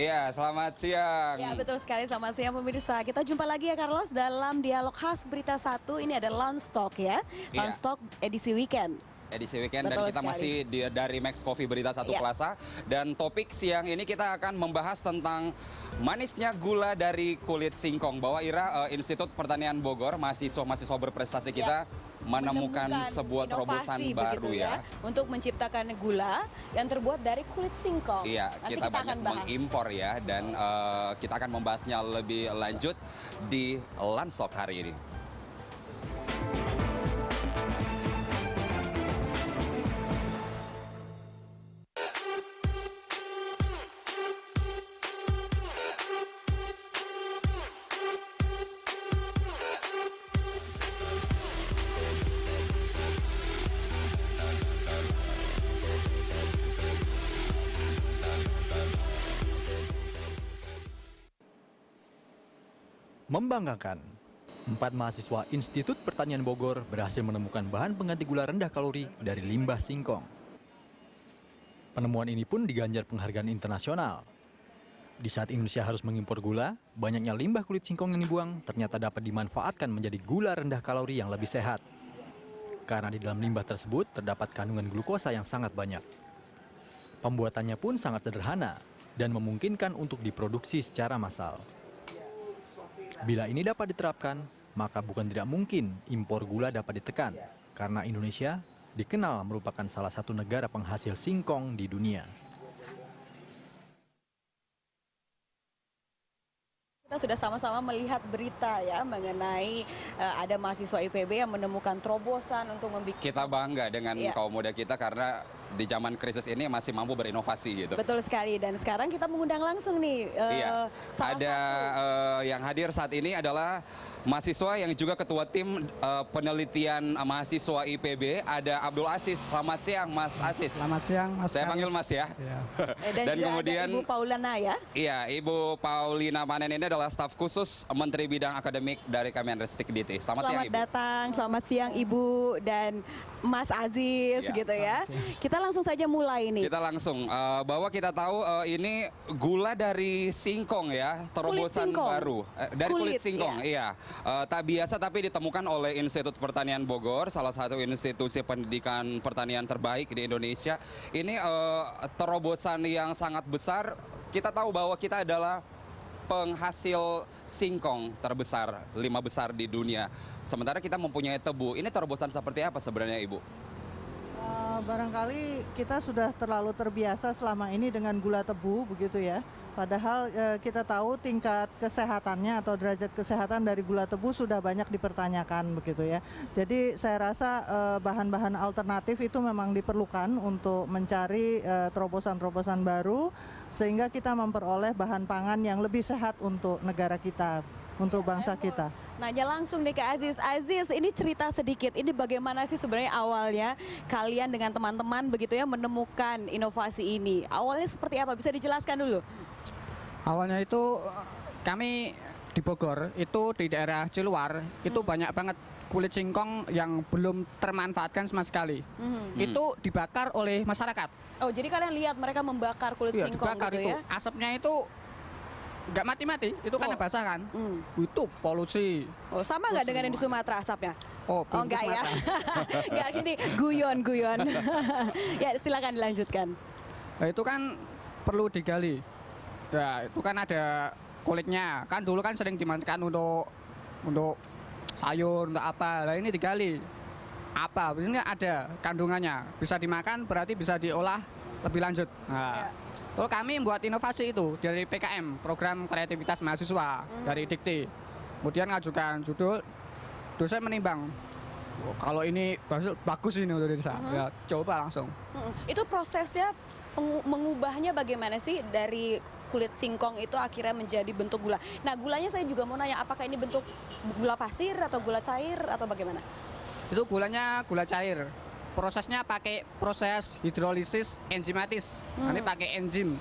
Iya, selamat siang. Ya, betul sekali, selamat siang pemirsa. Kita jumpa lagi ya Carlos dalam dialog khas Berita 1. Ini ada Lunch Talk ya. Iya. Lunch Talk edisi weekend. Edisi weekend Betul dan kita sekali. masih dari Max Coffee Berita 1 Iya. Plaza. Dan topik siang ini kita akan membahas tentang manisnya gula dari kulit singkong. Bahwa Ira, Institut Pertanian Bogor, mahasiswa berprestasi kita menemukan sebuah terobosan inovasi baru begitu ya. untuk menciptakan gula yang terbuat dari kulit singkong. Iya, Nanti kita banyak akan bahas. mengimpor ya dan kita akan membahasnya lebih lanjut di Lunch Talk hari ini. Membanggakan, 4 mahasiswa Institut Pertanian Bogor berhasil menemukan bahan pengganti gula rendah kalori dari limbah singkong. Penemuan ini pun diganjar penghargaan internasional. Di saat Indonesia harus mengimpor gula, banyaknya limbah kulit singkong yang dibuang ternyata dapat dimanfaatkan menjadi gula rendah kalori yang lebih sehat. Karena di dalam limbah tersebut terdapat kandungan glukosa yang sangat banyak. Pembuatannya pun sangat sederhana dan memungkinkan untuk diproduksi secara massal. Bila ini dapat diterapkan, maka bukan tidak mungkin impor gula dapat ditekan, karena Indonesia dikenal merupakan salah satu negara penghasil singkong di dunia. Kita sudah sama-sama melihat berita ya mengenai ada mahasiswa IPB yang menemukan terobosan untuk membuat. Kita bangga dengan Iya. kaum muda kita karena di zaman krisis ini masih mampu berinovasi gitu. Betul sekali, dan sekarang kita mengundang langsung nih Iya, salah ada satu. yang hadir saat ini adalah mahasiswa yang juga ketua tim penelitian mahasiswa IPB, ada Abdul Aziz. Selamat siang, Mas Aziz. Selamat siang, Mas. Saya panggil Mas ya. Ya. Dan juga kemudian ada Ibu Paulana ya. iya, Ibu Paulina Manen ini adalah staf khusus Menteri Bidang Akademik dari Kemenristek Dikti. Selamat siang, Ibu. datang, selamat siang Ibu dan Mas Aziz Ya, gitu ya. selamat siang. Kita langsung saja mulai nih. Kita langsung bahwa kita tahu ini gula dari singkong ya, terobosan singkong. baru dari kulit Kulit, singkong. Iya, tak biasa tapi ditemukan oleh Institut Pertanian Bogor, salah satu institusi pendidikan pertanian terbaik di Indonesia. Ini terobosan yang sangat besar. Kita tahu bahwa kita adalah penghasil singkong terbesar, 5 besar di dunia. Sementara kita mempunyai tebu. Ini terobosan seperti apa sebenarnya, Ibu? Barangkali kita sudah terlalu terbiasa selama ini dengan gula tebu begitu ya. Padahal kita tahu tingkat kesehatannya atau derajat kesehatan dari gula tebu sudah banyak dipertanyakan begitu ya. Jadi saya rasa bahan-bahan alternatif itu memang diperlukan untuk mencari terobosan-terobosan baru sehingga kita memperoleh bahan pangan yang lebih sehat untuk negara kita, untuk bangsa kita. Nanya langsung nih ke Aziz. Aziz, ini cerita sedikit. Ini bagaimana sih sebenarnya awalnya kalian dengan teman-teman begitu ya menemukan inovasi ini? Awalnya seperti apa? Bisa dijelaskan dulu? Awalnya itu kami di Bogor, itu di daerah Ciluar, itu banyak banget kulit singkong yang belum termanfaatkan sama sekali. Itu dibakar oleh masyarakat. Oh, jadi kalian lihat mereka membakar kulit Iya, singkong dibakar gitu itu. ya? Asapnya itu nggak mati-mati, itu kan Oh. basah kan. Itu polusi. Oh, sama nggak dengan yang di Sumatera asapnya? Oh, Oh, enggak ya? Enggak, gini, guyon. Ya, silakan dilanjutkan. Nah, itu kan perlu digali. Ya, itu kan ada kulitnya. Kan dulu kan sering dimanfaatkan untuk sayur, untuk apa. Nah, ini digali. Apa? Ini ada kandungannya. Bisa dimakan berarti bisa diolah lebih lanjut. Nah, kalau kami membuat inovasi itu dari PKM, Program Kreativitas Mahasiswa dari Dikti. Kemudian ngajukan judul, dosen menimbang. "Oh, kalau ini bagus ini untuk desa." Ya, coba langsung. Itu prosesnya mengubahnya bagaimana sih dari kulit singkong itu akhirnya menjadi bentuk gula. Nah, gulanya saya juga mau nanya, apakah ini bentuk gula pasir atau gula cair atau bagaimana? Itu gulanya gula cair. Prosesnya pakai proses hidrolisis enzimatis. Nanti pakai enzim.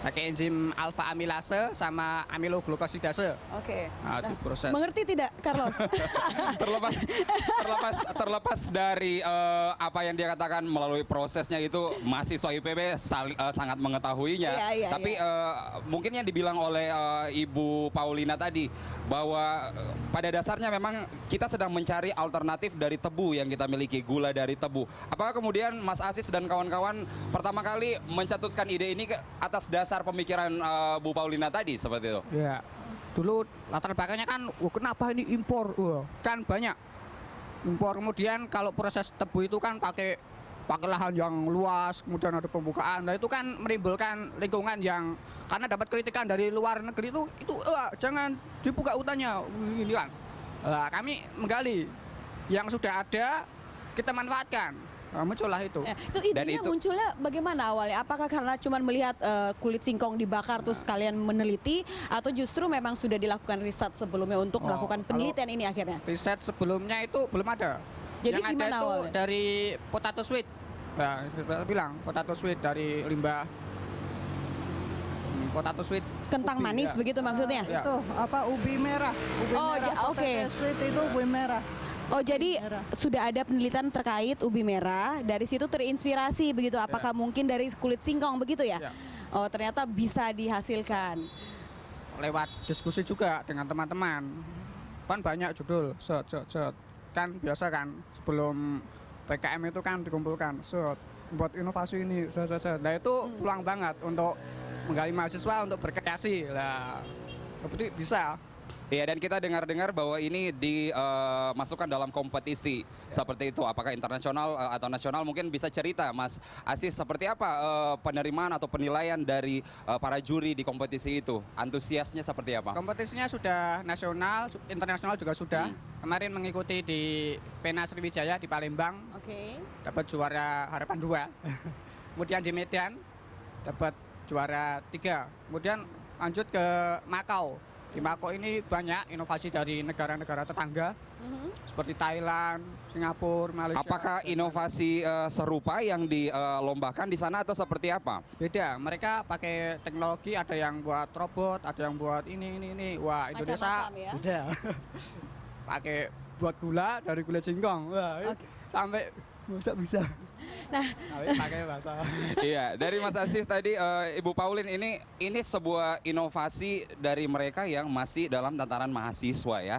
pakai enzim alfa amilase sama amiloglukosidase. Oke. Nah, diproses. Mengerti tidak, Carlos? terlepas dari apa yang dia katakan melalui prosesnya itu mahasiswa IPB sangat mengetahuinya. Iya, Tapi mungkin yang dibilang oleh Ibu Paulina tadi bahwa pada dasarnya memang kita sedang mencari alternatif dari tebu yang kita miliki, gula dari tebu. Apakah kemudian Mas Asis dan kawan-kawan pertama kali mencetuskan ide ini atas dasar pemikiran Bu Paulina tadi seperti itu? Ya, dulu latar belakangnya kan, kenapa ini impor? Kan banyak impor. Kemudian kalau proses tebu itu kan pakai lahan yang luas, kemudian ada pembukaan. Nah itu kan menimbulkan lingkungan yang, karena dapat kritikan dari luar negeri itu jangan dibuka hutannya, ini kan. Kami menggali yang sudah ada, kita manfaatkan. Nah, muncullah itu. Ya, itu idenya munculnya bagaimana awalnya? Apakah karena cuma melihat kulit singkong dibakar terus kalian meneliti, atau justru memang sudah dilakukan riset sebelumnya untuk melakukan penelitian ini akhirnya? Riset sebelumnya itu belum ada. Jadi yang gimana ada itu awalnya? dari potato sweet. Nah, saya bilang potato sweet dari limbah potato sweet. Kentang ubi, manis ya. begitu maksudnya? Ya. Itu apa ubi merah. Ubi Oh, merah. oke. Potato sweet itu ubi merah. Oh, jadi Merah. sudah ada penelitian terkait ubi merah, dari situ terinspirasi begitu. Apakah mungkin dari kulit singkong begitu ya? Ya. Oh, ternyata bisa dihasilkan. Lewat diskusi juga dengan teman-teman. Kan banyak judul, set. Kan biasa kan sebelum PKM itu kan dikumpulkan, set, buat inovasi ini, set. Nah itu peluang banget untuk menggali mahasiswa untuk berkreasi. Lah, tapi bisa. Iya, dan kita dengar-dengar bahwa ini dimasukkan dalam kompetisi seperti itu. Apakah internasional atau nasional? Mungkin bisa cerita, Mas Asis, seperti apa penerimaan atau penilaian dari para juri di kompetisi itu? Antusiasnya seperti apa? Kompetisinya sudah nasional, internasional juga sudah. Kemarin mengikuti di Pena Sriwijaya di Palembang, Oke. dapat juara harapan 2. Kemudian di Medan dapat juara 3. Kemudian lanjut ke Makau. Di Makau ini banyak inovasi dari negara-negara tetangga seperti Thailand, Singapura, Malaysia. Apakah inovasi serupa yang dilombakan di sana atau seperti apa? Beda, mereka pakai teknologi, ada yang buat robot, ada yang buat ini. Wah, Indonesia Macam-macam ya? beda. Pakai buat gula dari kulit singkong. Wah, Oke. sampai bisa. Nah, Tapi pakai bahasa. Iya, dari Mas Asis tadi, Ibu Paulin, ini sebuah inovasi dari mereka yang masih dalam tataran mahasiswa ya.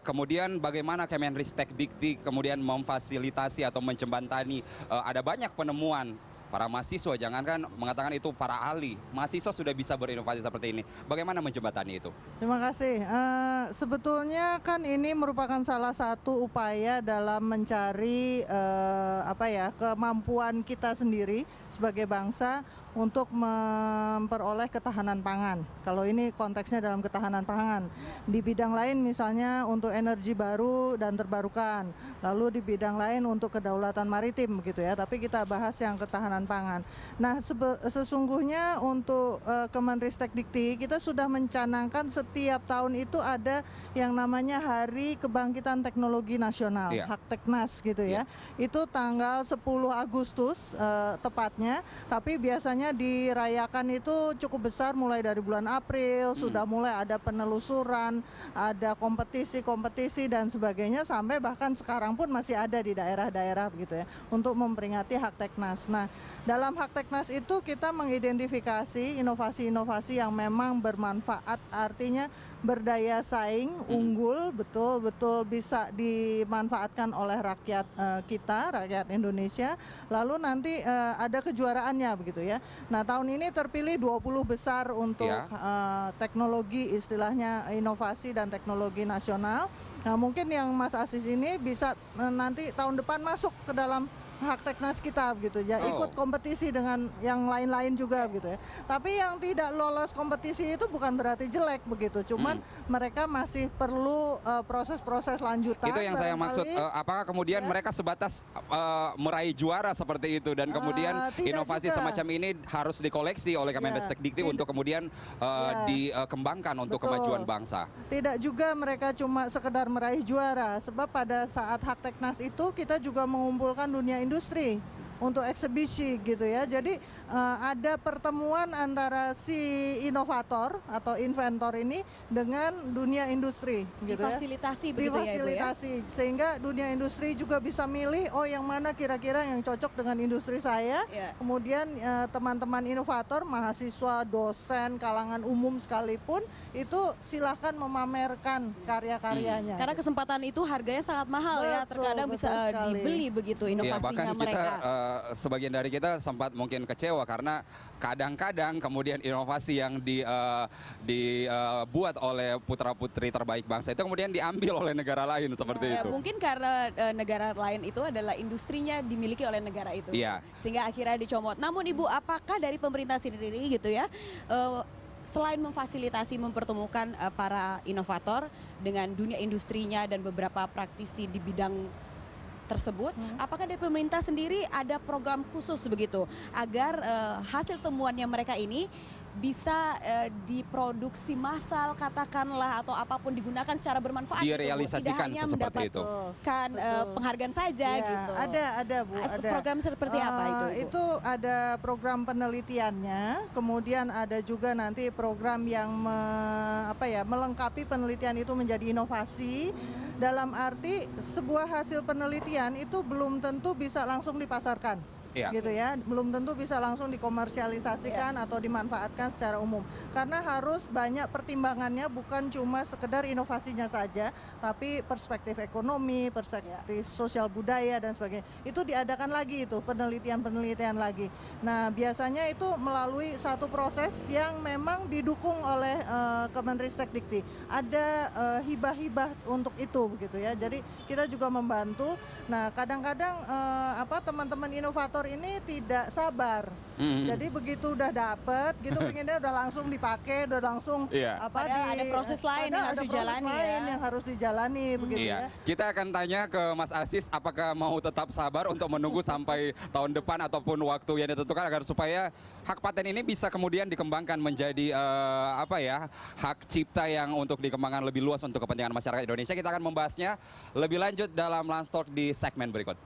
Kemudian bagaimana Kemenristek-Dikti kemudian memfasilitasi atau menjembatani ada banyak penemuan para mahasiswa, jangankan mengatakan itu para ahli, mahasiswa sudah bisa berinovasi seperti ini. Bagaimana menjembatani itu? Terima kasih. Sebetulnya kan ini merupakan salah satu upaya dalam mencari kemampuan kita sendiri sebagai bangsa untuk memperoleh ketahanan pangan. Kalau ini konteksnya dalam ketahanan pangan. Di bidang lain misalnya untuk energi baru dan terbarukan. Lalu di bidang lain untuk kedaulatan maritim gitu ya. Tapi kita bahas yang ketahanan pangan. Nah, sesungguhnya untuk Kemenristek-Dikti kita sudah mencanangkan setiap tahun itu ada yang namanya Hari Kebangkitan Teknologi Nasional, Iya. Hakteknas gitu ya. Itu tanggal 10 Agustus tepatnya, tapi biasanya dirayakan itu cukup besar mulai dari bulan April, sudah mulai ada penelusuran, ada kompetisi dan sebagainya, sampai bahkan sekarang pun masih ada di daerah-daerah begitu ya, untuk memperingati Hakteknas. Nah, dalam Hakteknas itu kita mengidentifikasi inovasi-inovasi yang memang bermanfaat, artinya berdaya saing, unggul, betul-betul bisa dimanfaatkan oleh rakyat kita, rakyat Indonesia. Lalu nanti ada kejuaraannya begitu ya. Nah, tahun ini terpilih 20 besar untuk teknologi, istilahnya inovasi dan teknologi nasional. Nah, mungkin yang Mas Asis ini bisa nanti tahun depan masuk ke dalam Hakteknas kita begitu ya, ikut kompetisi dengan yang lain-lain juga gitu ya. Tapi yang tidak lolos kompetisi itu bukan berarti jelek begitu, cuman mereka masih perlu proses-proses lanjutan. Itu yang saya maksud, apakah kemudian mereka sebatas meraih juara seperti itu dan kemudian inovasi juga. semacam ini harus dikoleksi oleh Kemenristek-Dikti untuk kemudian dikembangkan untuk kemajuan bangsa? Tidak juga mereka cuma sekedar meraih juara, sebab pada saat Hakteknas itu kita juga mengumpulkan dunia industri untuk eksibisi gitu ya. Jadi ada pertemuan antara si inovator atau inventor ini dengan dunia industri, gitu ya. Difasilitasi begitu ya Ibu ya? Difasilitasi, sehingga dunia industri juga bisa milih, oh yang mana kira-kira yang cocok dengan industri saya. Ya. Kemudian teman-teman inovator, mahasiswa, dosen, kalangan umum sekalipun, itu silahkan memamerkan karya-karyanya. Karena kesempatan itu harganya sangat mahal ya, Betul, terkadang betul bisa sekali. dibeli begitu Ya, inovasinya bahkan kita mereka. sebagian dari kita sempat mungkin kecewa karena kadang-kadang kemudian inovasi yang dibuat oleh putra-putri terbaik bangsa itu kemudian diambil oleh negara lain seperti Ya, itu. mungkin karena negara lain itu adalah industrinya dimiliki oleh negara itu, Iya. sehingga akhirnya dicomot. Namun Ibu, apakah dari pemerintah sendiri gitu ya, selain memfasilitasi mempertemukan para inovator dengan dunia industrinya dan beberapa praktisi di bidang tersebut, apakah dari pemerintah sendiri ada program khusus begitu agar hasil temuannya mereka ini bisa diproduksi massal katakanlah atau apapun digunakan secara bermanfaat gitu, Bu. Direalisasikan Tidak hanya seperti itu. mendapatkan Betul. penghargaan saja Ya, gitu. ada Bu, ada. Program seperti apa itu, Ibu? Itu ada program penelitiannya, kemudian ada juga nanti program yang melengkapi penelitian itu menjadi inovasi. Dalam arti sebuah hasil penelitian itu belum tentu bisa langsung dipasarkan. Iya. Gitu ya, belum tentu bisa langsung dikomersialisasikan atau dimanfaatkan secara umum, karena harus banyak pertimbangannya, bukan cuma sekedar inovasinya saja, tapi perspektif ekonomi, perspektif sosial budaya dan sebagainya. Itu diadakan lagi, itu penelitian lagi. Nah, biasanya itu melalui satu proses yang memang didukung oleh Kemenristek-Dikti. Ada hibah-hibah untuk itu begitu ya. Jadi kita juga membantu. Nah, kadang-kadang teman-teman inovator ini tidak sabar. Jadi begitu udah dapet gitu, pengennya udah langsung dipakai, udah langsung Iya. Padahal ada proses lain yang padahal harus ada proses dijalani lain ya. yang harus dijalani begitu Iya, ya. kita akan tanya ke Mas Asis apakah mau tetap sabar untuk menunggu sampai tahun depan ataupun waktu yang ditentukan agar supaya hak paten ini bisa kemudian dikembangkan menjadi hak cipta yang untuk dikembangkan lebih luas untuk kepentingan masyarakat Indonesia. Kita akan membahasnya lebih lanjut dalam Lunch Talk di segmen berikut.